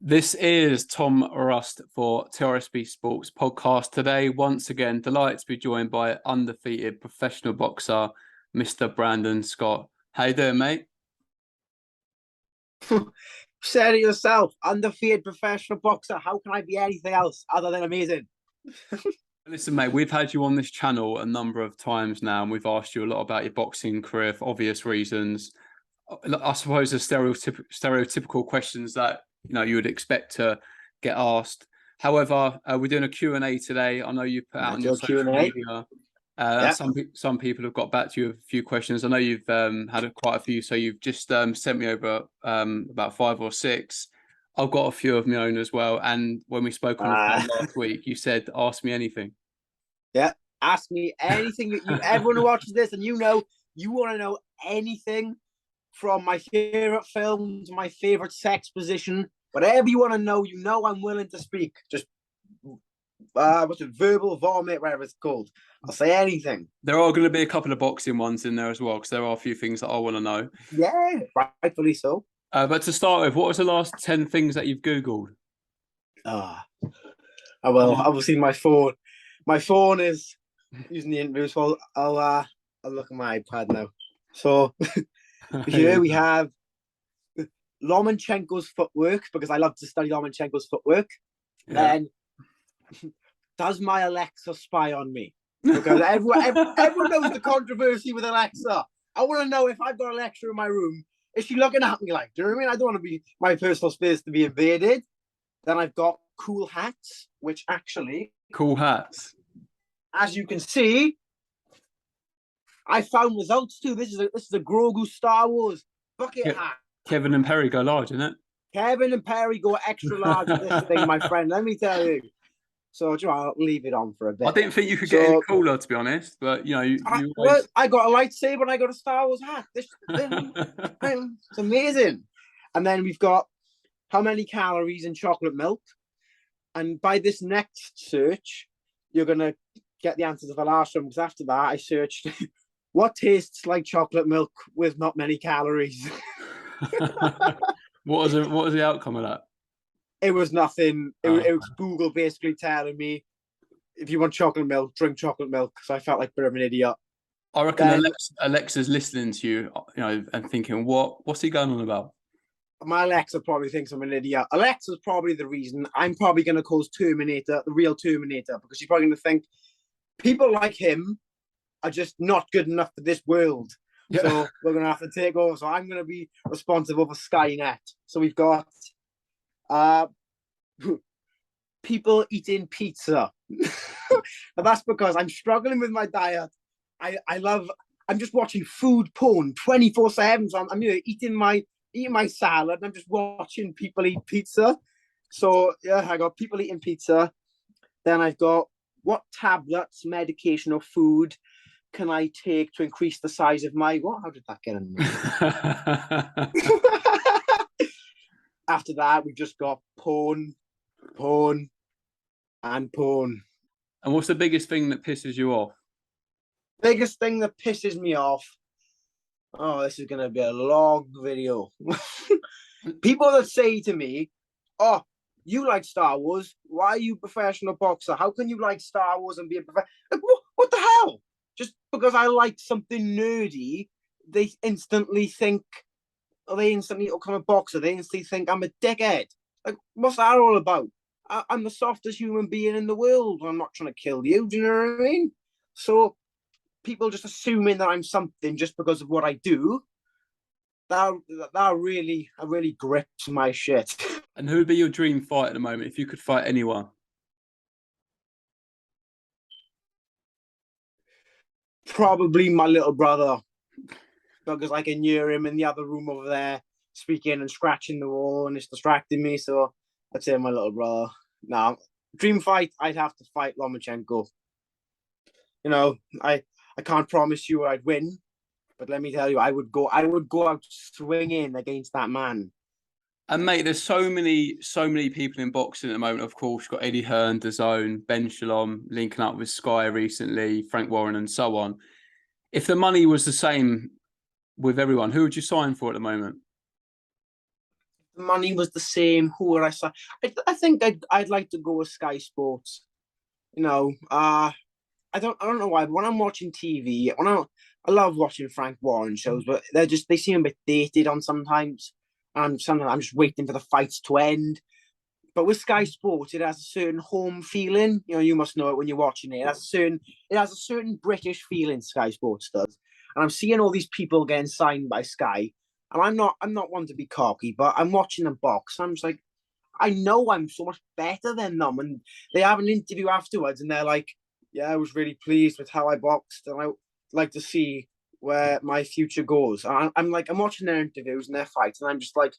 This is Tom Rust for TRSB Sports Podcast. Today, once again, delighted to be joined by undefeated professional boxer, Mr. Brandon Scott. How you doing, mate? Said it yourself, undefeated professional boxer. How can I be anything else other than amazing? Listen, mate, we've had you on this channel a number of times now, and we've asked you a lot about your boxing career for obvious reasons. I suppose the stereotypical questions that you would expect to get asked. However, we're doing a Q&A today. I know you put out on your social media. Some people have got back to you with a few questions. I know you've had quite a few, so you've just sent me over about 5 or 6. I've got a few of my own as well. And when we spoke on the phone last week, you said, ask me anything. Yeah, ask me anything. Everyone who watches this and you want to know anything from my favorite films, my favorite sex position, whatever you want to know, I'm willing to speak. Just what's it, verbal vomit, whatever it's called. I'll say anything. There are going to be a couple of boxing ones in there as well, because there are a few things that I want to know. Yeah, rightfully so. But to start with, what was the last 10 things that you've Googled? Obviously my phone. My phone is using the interview, so I'll look at my iPad now. So here we have Lomachenko's footwork, because I love to study Lomachenko's footwork. Yeah. Then, does my Alexa spy on me? Because everyone knows the controversy with Alexa. I want to know, if I've got Alexa in my room, is she looking at me like, do you know what I mean? I don't want to be my personal space to be invaded. Then I've got cool hats, which actually... Cool hats. As you can see, I found results too. This is a Grogu Star Wars bucket hat. Kevin and Perry go large, isn't it? Kevin and Perry go extra large with this thing, my friend. Let me tell you. So I'll leave it on for a bit. I didn't think you could get any cooler, to be honest. But I got a lightsaber and I got a Star Wars hat. It's amazing. And then we've got how many calories in chocolate milk. And by this next search, you're gonna get the answer to the last one, because after that I searched what tastes like chocolate milk with not many calories. What was the outcome of that? It was nothing. It was Google basically telling me, if you want chocolate milk, drink chocolate milk. So I felt like a bit of an idiot. I reckon Alexa's listening to you, and thinking, what's he going on about? My Alexa probably thinks I'm an idiot. Alexa's probably the reason. I'm probably going to cause Terminator, the real Terminator, because she's probably going to think people like him are just not good enough for this world. Yeah. So we're going to have to take over. So I'm going to be responsible for Skynet. So we've got people eating pizza. But that's because I'm struggling with my diet. I'm just watching food porn 24/7. So I'm eating my salad, and I'm just watching people eat pizza. So yeah, I got people eating pizza. Then I've got, what tablets, medication, or food can I take to increase the size of my what? How did that get in there? After that, we've just got porn. And what's the biggest thing that pisses you off? Biggest thing that pisses me off. Oh, this is going to be a long video. People that say to me, oh, you like Star Wars. Why are you a professional boxer? How can you like Star Wars and be a professional? Like, what the hell? Just because I like something nerdy, they instantly become a boxer. They instantly think I'm a dickhead. Like, what's that all about? I'm the softest human being in the world. I'm not trying to kill you. Do you know what I mean? So people just assuming that I'm something just because of what I do, that really grips my shit. And who would be your dream fight at the moment if you could fight anyone? Probably my little brother, because I can hear him in the other room over there speaking and scratching the wall, and it's distracting me. So I'd say my little brother. Now, dream fight, I'd have to fight Lomachenko. I can't promise you I'd win, but let me tell you, I would go out swinging against that man. And mate, there's so many people in boxing at the moment. Of course, you've got Eddie Hearn, DAZN, Ben Shalom linking up with Sky recently, Frank Warren, and so on. If the money was the same with everyone, who would you sign for at the moment? the money was the same, who would I say? I think I'd like to go with Sky Sports. You know, I don't know why, but when I'm watching TV, I love watching Frank Warren shows, but they seem a bit dated on sometimes. And sometimes I'm just waiting for the fights to end. But with Sky Sports, it has a certain home feeling. You know, you must know it when you're watching it. It has a certain British feeling. Sky Sports does, and I'm seeing all these people getting signed by Sky, and I'm not one to be cocky, but I'm watching them box. I'm just like, I know I'm so much better than them, and they have an interview afterwards, and they're like, "Yeah, I was really pleased with how I boxed, and I like to see where my future goes." And I'm watching their interviews and their fights, and I'm just like,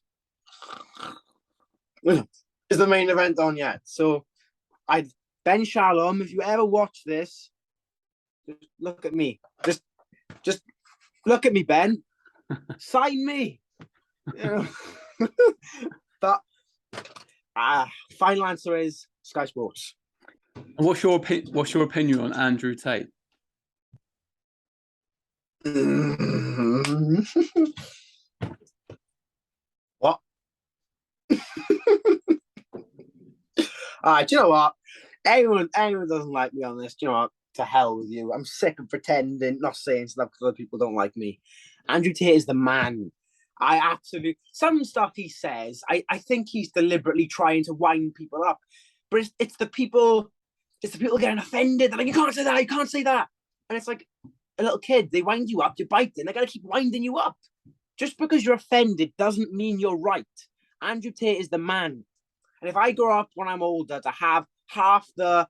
is the main event on yet? So Ben Shalom, if you ever watch this, just look at me. Just look at me, Ben. Sign me. You know? But final answer is Sky Sports. What's your opinion on Andrew Tate? What? Do you know what? Anyone doesn't like me on this. Do you know what? To hell with you. I'm sick of pretending, not saying stuff because other people don't like me. Andrew Tate is the man. I absolutely, some stuff he says, I think he's deliberately trying to wind people up. But it's the people getting offended. They're like, you can't say that, you can't say that. And it's like a little kid, they wind you up, you're biting, they gotta keep winding you up. Just because you're offended doesn't mean you're right. Andrew Tate is the man. And if I grow up when I'm older to have half the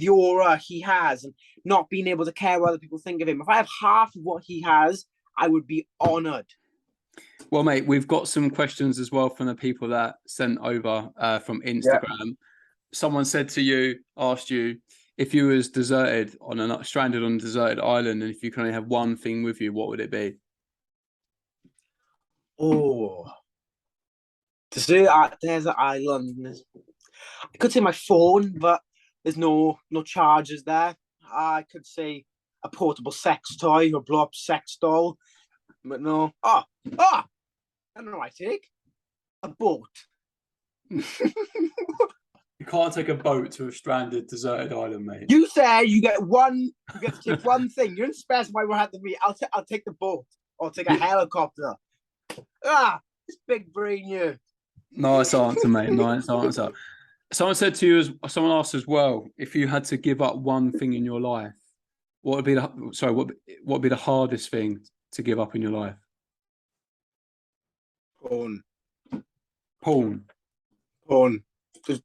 aura he has and not being able to care what other people think of him, if I have half of what he has, I would be honoured. Well, mate, we've got some questions as well from the people that sent over from Instagram. Yeah. Someone asked you if you was stranded on a deserted island, and if you could only have one thing with you, what would it be? Oh, desert island. I could say my phone, but there's no charges there. I could say a portable sex toy or blow up sex doll, but no. I don't know. I take a boat. You can't take a boat to a stranded, deserted island, mate. You said you get to take one thing. You didn't specify what it had to be. I'll take the boat. Or take a helicopter. This big brain you. Nice answer, mate. Nice answer. Someone asked as well, if you had to give up one thing in your life, what would be the hardest thing to give up in your life? Porn. Just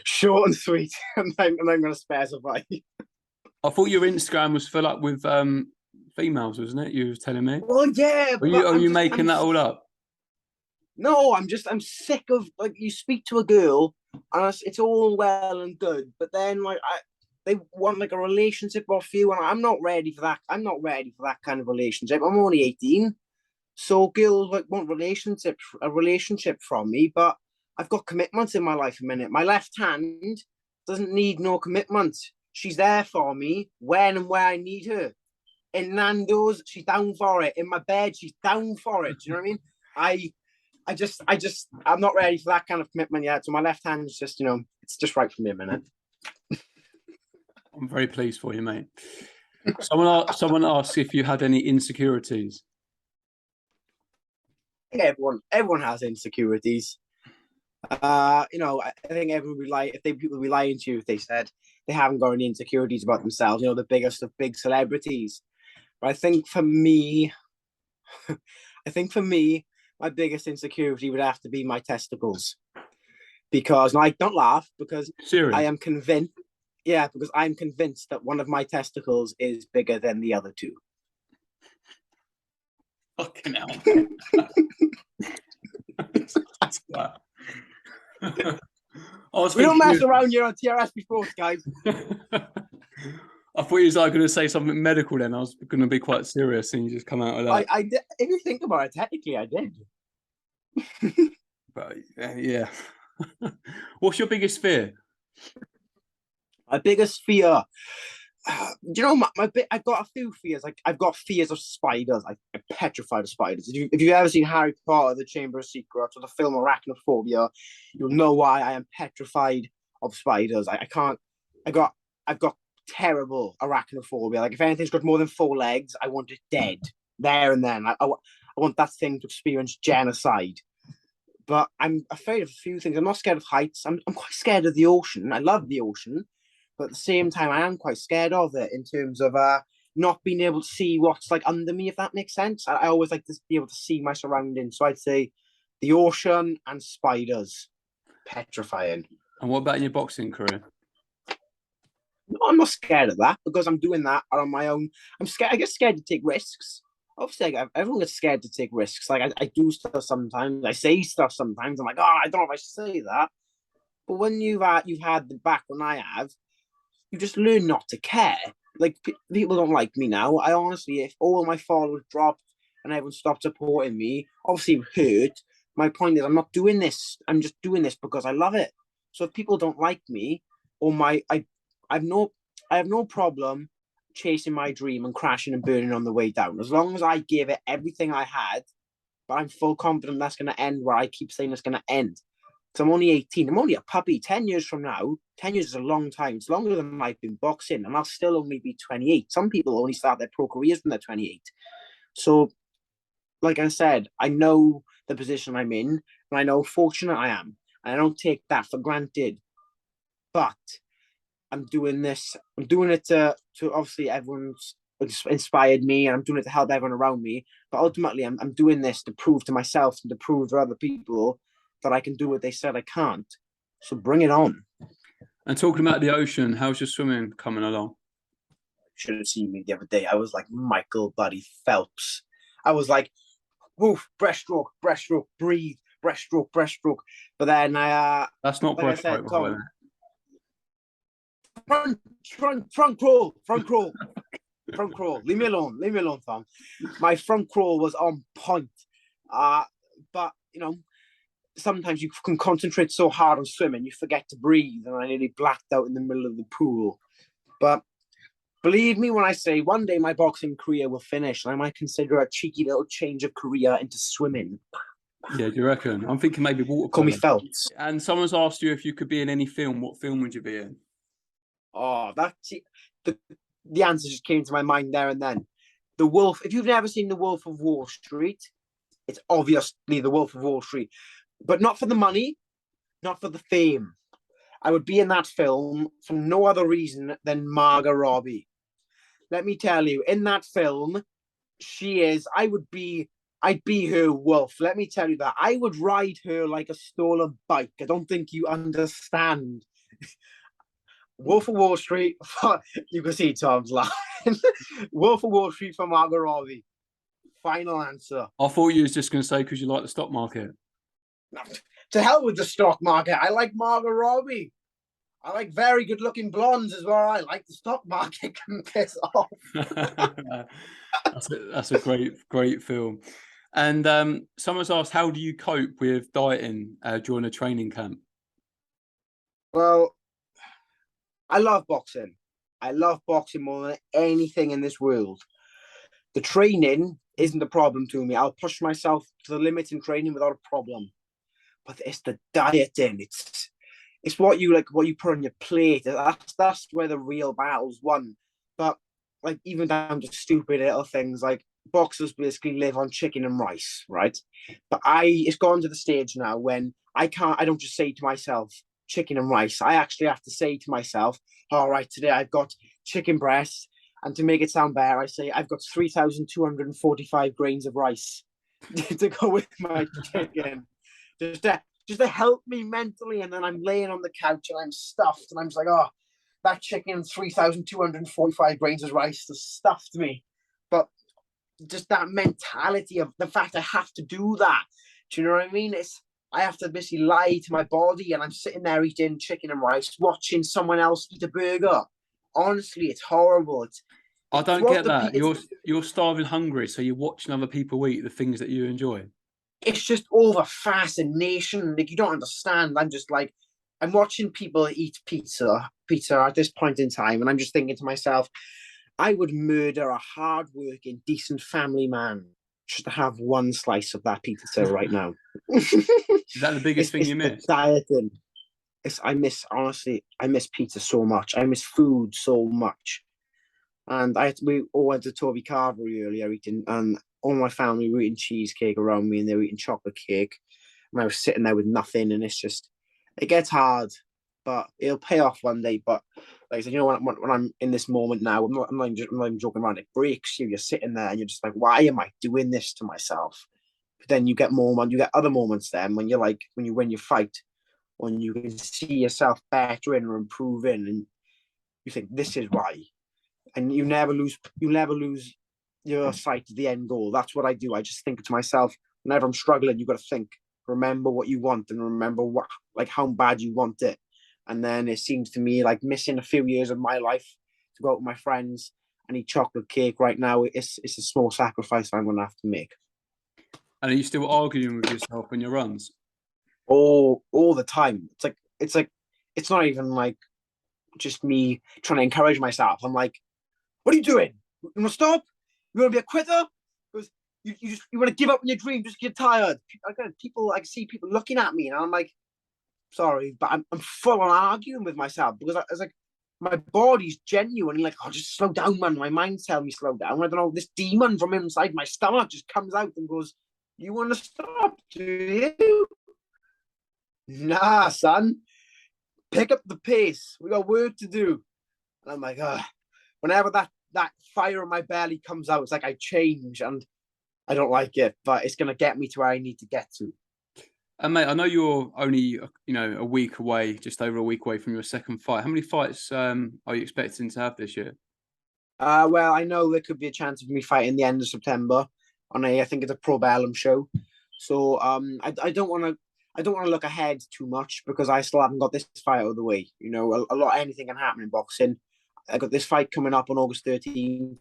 short and sweet, and I'm going to specify. I thought your Instagram was full up with females, wasn't it? You were telling me. Well, yeah. Are you making that all up? No, I'm sick of, like, you speak to a girl and it's all well and good, but then like they want like a relationship off you, and I'm not ready for that. I'm not ready for that kind of relationship. I'm only 18. So girls like want a relationship from me, but I've got commitments in my life a minute. My left hand doesn't need no commitment. She's there for me when and where I need her. In Nando's, she's down for it. In my bed, she's down for it. Do you know what I mean? I'm not ready for that kind of commitment yet. So my left hand is just, it's just right for me a minute. I'm very pleased for you, mate. Someone asked if you had any insecurities. Everyone has insecurities. I think everyone would lie if people would be lying to you if they said they haven't got any insecurities about themselves. The biggest of big celebrities. But I think for me, my biggest insecurity would have to be my testicles, because don't laugh, because Serious? I am convinced. Yeah, because I'm convinced that one of my testicles is bigger than the other two. Fucking hell. Wow. We don't mess around here on TRSB Sports, guys. I thought you was going to say something medical then. I was going to be quite serious, and you just come out of that. I did. If you think about it, technically I did. But yeah. What's your biggest fear? My biggest fear? Do you know my bit? I've got a few fears. Like I've got fears of spiders. I'm petrified of spiders. If you've ever seen Harry Potter, The Chamber of Secrets, or the film Arachnophobia, you'll know why I am petrified of spiders. I can't. I've got terrible arachnophobia. Like if anything's got more than 4 legs, I want it dead there and then. I want that thing to experience genocide. But I'm afraid of a few things. I'm not scared of heights. I'm quite scared of the ocean. I love the ocean. But at the same time, I am quite scared of it in terms of not being able to see what's like under me, if that makes sense. I always like to be able to see my surroundings. So I'd say the ocean and spiders, petrifying. And what about in your boxing career? No, I'm not scared of that because I'm doing that on my own. I'm scared. I get scared to take risks. Obviously, everyone gets scared to take risks. Like I do stuff sometimes. I say stuff sometimes. I'm like, oh, I don't know if I should say that. But when you've had the background I have, you just learn not to care. Like people don't like me now. I honestly, if all my followers dropped and everyone stopped supporting me, obviously it hurt. My point is, I'm not doing this. I'm just doing this because I love it. So if people don't like me, or I have no problem chasing my dream and crashing and burning on the way down. As long as I give it everything I had, but I'm full confident that's going to end where I keep saying it's going to end. Because I'm only 18. I'm only a puppy. 10 years from now, 10 years is a long time. It's longer than I've been boxing, and I'll still only be 28. Some people only start their pro careers when they're 28. So, like I said, I know the position I'm in, and I know how fortunate I am. And I don't take that for granted. But I'm doing this. I'm doing it to obviously everyone's inspired me, and I'm doing it to help everyone around me. But ultimately, I'm doing this to prove to myself and to prove to other people that I can do what they said I can't. So bring it on. And talking about the ocean, how's your swimming coming along? Should have seen me the other day. I was like Michael Buddy Phelps. I was like, woof, breaststroke, breaststroke, breathe, breaststroke, breaststroke. But then that's not like breaststroke, by the way. Front crawl, front crawl, front crawl. Leave me alone, Tom. My front crawl was on point. But you know, sometimes you can concentrate so hard on swimming, you forget to breathe, and I nearly blacked out in the middle of the pool. But believe me when I say one day my boxing career will finish, and I might consider a cheeky little change of career into swimming. Yeah, do you reckon? I'm thinking maybe water. Call me Phelps. And someone's asked you if you could be in any film. What film would you be in? Oh, that's the answer just came to my mind there and then. The Wolf. If you've never seen The Wolf of Wall Street, it's obviously The Wolf of Wall Street, but not for the money, not for the fame. I would be in that film for no other reason than Margot Robbie. Let me tell you, in that film, I'd be her wolf. Let me tell you that. I would ride her like a stolen bike. I don't think you understand. Wolf of Wall Street, you can see Tom's line. Wolf of Wall Street for Margot Robbie. Final answer. I thought you was just going to say because you like the stock market. To hell with the stock market. I like Margot Robbie. I like very good-looking blondes as well. I like the stock market. Can piss off. That's a great film. And someone's asked, how do you cope with dieting during a training camp? Well, I love boxing. I love boxing more than anything in this world. The training isn't a problem to me. I'll push myself to the limit in training without a problem. But it's the dieting. It's what you put on your plate. That's where the real battle's won. But like even down to stupid little things like boxers basically live on chicken and rice, right? But it's gone to the stage now when I don't just say to myself chicken and rice. I actually have to say to myself, all right, today I've got chicken breast, and to make it sound better, I say I've got 3,245 grains of rice to go with my chicken. Just to help me mentally, and then I'm laying on the couch and I'm stuffed, and I'm just like, oh, that chicken, 3,245 grains of rice just stuffed me. But just that mentality of the fact I have to do that. Do you know what I mean? I have to basically lie to my body, and I'm sitting there eating chicken and rice, watching someone else eat a burger. Honestly, it's horrible. I don't get that. You're starving hungry, so you're watching other people eat the things that you enjoy. It's just over fascination. Like, you don't understand. I'm just like, I'm watching people eat pizza at this point in time, and I'm just thinking to myself, I would murder a hard-working, decent family man just to have one slice of that pizza right now. Is that the biggest thing it's you the miss? dieting. Honestly, I miss pizza so much. I miss food so much. And we all went to Toby Carvery earlier eating, and all my family were eating cheesecake around me, and they were eating chocolate cake. And I was sitting there with nothing, and it gets hard, but it'll pay off one day. But like I said, when I'm in this moment now, I'm not even joking around. It breaks you. You're sitting there, and you're just like, why am I doing this to myself? But then you get other moments then when you're like, when you win your fight, when you can see yourself bettering or improving, and you think this is why. And you never lose your sight of the end goal. That's what I do. I just think to myself, whenever I'm struggling, you've got to think, remember what you want, and remember how bad you want it. And then it seems to me like missing a few years of my life to go out with my friends and eat chocolate cake right now. It's a small sacrifice I'm going to have to make. And are you still arguing with yourself in your runs? All the time. It's not even like just me trying to encourage myself. I'm like, what are you doing? You want to stop? You want to be a quitter? Because you want to give up on your dream just get tired. I see people looking at me, and I'm like, sorry, but I'm full on arguing with myself because it's like my body's genuinely like, oh, just slow down, man. My mind's telling me slow down. I don't know. This demon from inside my stomach just comes out and goes, you want to stop? Do you? Nah, son. Pick up the pace. We got work to do. And I'm like, whenever that fire in my belly comes out, it's like I change, and I don't like it, but it's going to get me to where I need to get to. And mate, I know you're only a week away, just over a week away from your second fight. How many fights are you expecting to have this year? Well, I know there could be a chance of me fighting the end of September on I think it's a Pro Bellum show. So I don't want to look ahead too much because I still haven't got this fight out of the way. Anything can happen in boxing. I got this fight coming up on August 13th.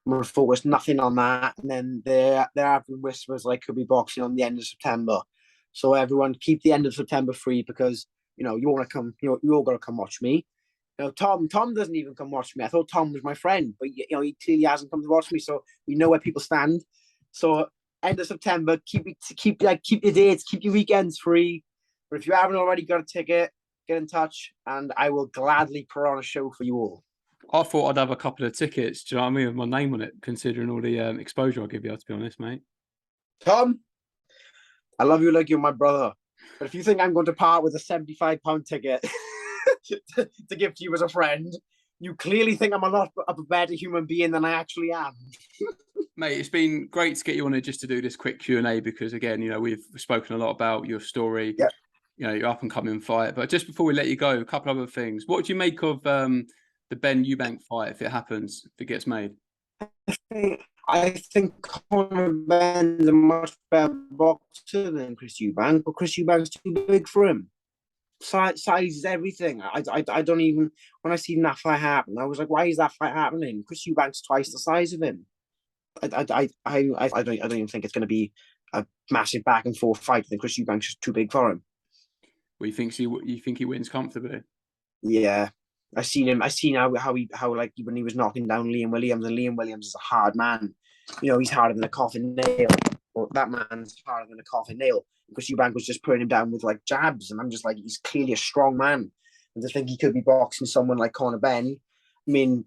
I'm going to focus nothing on that. And then there have been whispers like could be boxing on the end of September. So everyone keep the end of September free because, you want to come, you all got to come watch me. Tom doesn't even come watch me. I thought Tom was my friend, but he clearly hasn't come to watch me. So we know where people stand. So end of September, keep your dates, keep your weekends free. But if you haven't already got a ticket, get in touch and I will gladly put on a show for you all. I thought I'd have a couple of tickets, do you know what I mean, with my name on it, considering all the exposure I give you, to be honest, mate. Tom, I love you like you're my brother. But if you think I'm going to part with a £75 ticket to give to you as a friend, you clearly think I'm a lot of a better human being than I actually am. Mate, it's been great to get you on here just to do this quick Q&A because, again, we've spoken a lot about your story, yep. Your up-and-coming fight. But just before we let you go, a couple other things. What do you make of the Ben Eubank fight if it happens, if it gets made? I think Conor Ben's a much better boxer than Chris Eubank, but Chris Eubank's too big for him. Size is everything. I don't even, when I seen that fight happen, I was like, why is that fight happening? Chris Eubank's twice the size of him. I don't even think it's going to be a massive back and forth fight. I think Chris Eubank's just too big for him. Well, you think he wins comfortably? Yeah. I seen how like when he was knocking down Liam Williams, and Liam Williams is a hard man. He's harder than a coffin nail. Or that man's harder than a coffin nail. Because Eubank was just putting him down with like jabs, and I'm just like, he's clearly a strong man. And to think he could be boxing someone like Conor Ben, I mean,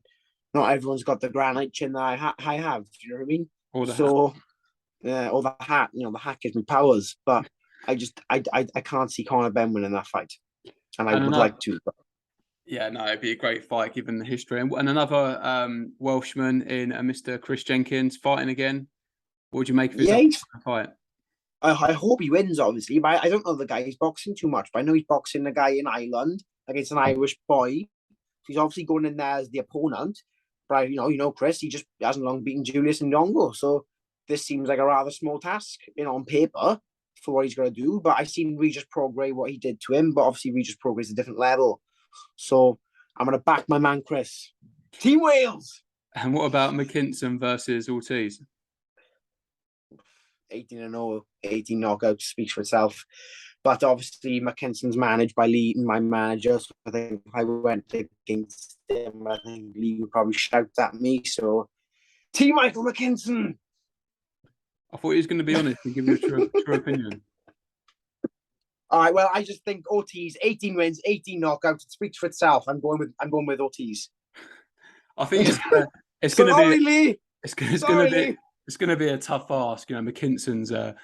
not everyone's got the granite chin that I have. Do you know what I mean? Or the hat. The hat gives me powers, but I can't see Conor Ben winning that fight, and I would like to. But... Yeah, no, it'd be a great fight given the history. And another Welshman in Mr. Chris Jenkins fighting again. What would you make of his fight? I hope he wins, obviously, but I don't know the guy. He's boxing too much. But I know he's boxing the guy in Ireland against an Irish boy. He's obviously going in there as the opponent. But Chris, he just hasn't long beaten Julius Nyong'o. So this seems like a rather small task, on paper for what he's going to do. But I've seen Regis Prograis, what he did to him. But obviously Regis Prograis is a different level. So I'm going to back my man, Chris. Team Wales! And what about McKinson versus Ortiz? 18-0, 18 knockouts speaks for itself. But obviously, McKinson's managed by Lee, my manager. So I think if I went against him, I think Lee would probably shout at me. So, T. Michael McKinson. I thought he was going to be honest and give you a true opinion. All right. Well, I just think Ortiz, 18 wins, 18 knockouts. It speaks for itself. I'm going with Ortiz. I think it's going to be a tough ask. You know, McKinson's an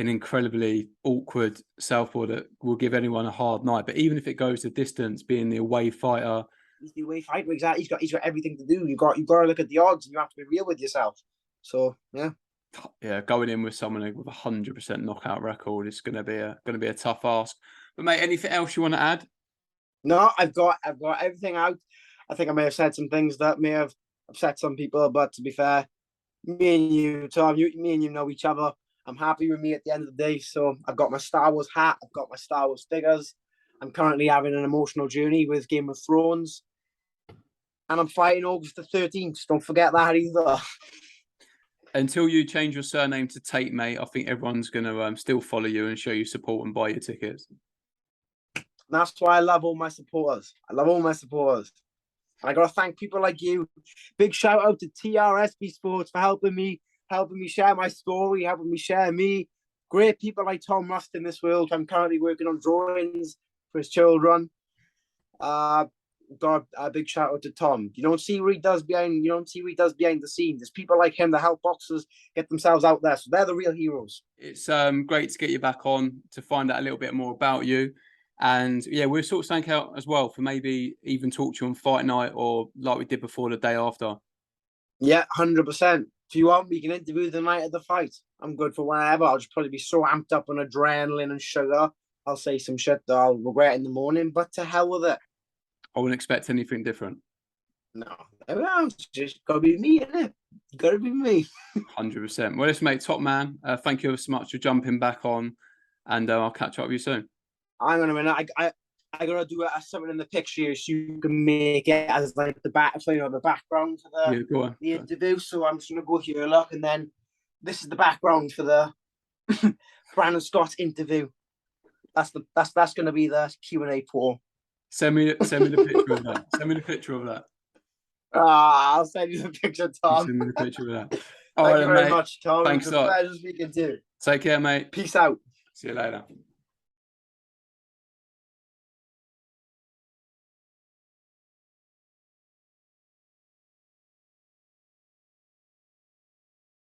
incredibly awkward southpaw that will give anyone a hard night. But even if it goes the distance, being the away fighter, he's the away fighter. Exactly. He's got everything to do. You got to look at the odds, and you have to be real with yourself. So yeah, going in with someone with 100% knockout record is going to be a tough ask. But mate, anything else you want to add? No, I've got everything out. I think I may have said some things that may have upset some people, but to be fair, me and you, Tom, me and you know each other. I'm happy with me at the end of the day. So I've got my Star Wars hat. I've got my Star Wars figures. I'm currently having an emotional journey with Game of Thrones. And I'm fighting August the 13th. Don't forget that either. Until you change your surname to Tate, mate, I think everyone's going to still follow you and show you support and buy your tickets. That's why I love all my supporters. I got to thank people like you. Big shout out to TRSB Sports for helping me share my story, helping me share me. Great people like Tom Rust in this world. I'm currently working on drawings for his children. God, a big shout out to Tom. You don't see what he does behind the scenes. There's people like him that help boxers get themselves out there. So they're the real heroes. It's great to get you back on to find out a little bit more about you. And yeah, we'll sort of thank out as well for maybe even talk to you on fight night or like we did before the day after. Yeah, 100%. If you want, we can interview the night of the fight. I'm good for whenever. I'll just probably be so amped up on adrenaline and sugar. I'll say some shit that I'll regret in the morning, but to hell with it. I wouldn't expect anything different. No, it's just got to be me, isn't it? Got to be me. 100%. Well, listen, mate, top man. Thank you so much for jumping back on, and I'll catch up with you soon. Hang on a minute. I gotta do something in the picture so you can make it as like the background for the interview. So I'm just gonna go here, look, and then this is the background for the Brandon Scott interview. That's gonna be the Q&A portal. Send me the picture of that. Send me the picture of that. I'll send you the picture, Tom. Send me the picture of that. Thank you very much, Tom. Thanks a pleasure speaking to you. Take care, mate. Peace out. See you later.